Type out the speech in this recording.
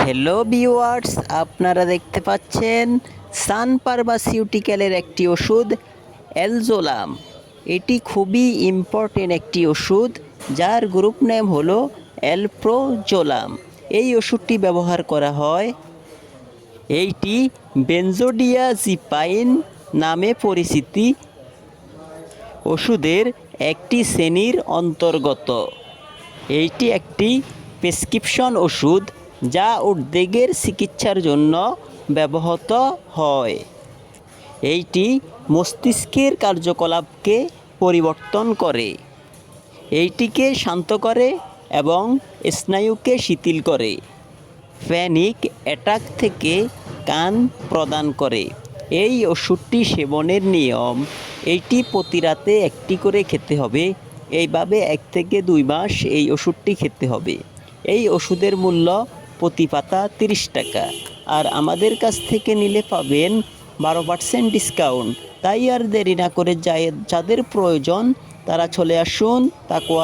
Hello viewers, আপনারা দেখতে পাচ্ছেন সান ফার্মাসিউটিক্যালের একটি ওষুধ অ্যালজোলাম। এটি খুবই ইম্পর্টেন্ট একটি ওষুধ, যার গ্রুপ নেম হলো অ্যালপ্রোজোলাম। এই ওষুধটি ব্যবহার করা হয়, এইটি বেনজোডিয়াজিপাইন নামে পরিচিতি ওষুধের একটি শ্রেণীর অন্তর্গত। এইটি একটি প্রেসক্রিপশন ওষুধ যা উদ্বেগের চিকিৎসার জন্য ব্যবহৃত হয়। এইটি মস্তিষ্কের কার্যকলাপকে পরিবর্তন করে, এইটিকে শান্ত করে এবং স্নায়ুকে শিথিল করে, প্যানিক অ্যাটাক থেকে ত্রাণ প্রদান করে। এই ওষুধটি সেবনের নিয়ম, এইটি প্রতি রাতে একটি করে খেতে হবে। এইভাবে 1 থেকে 2 মাস এই ওষুধটি খেতে হবে। এই ওষুধের মূল্য প্রতি পাতা 30 টাকা, আর আমাদের কাছ থেকে নিলে পাবেন 12% ডিসকাউন্ট। তাই আর দেরি না করে যাদের প্রয়োজন তারা চলে আসুন। তাকওয়া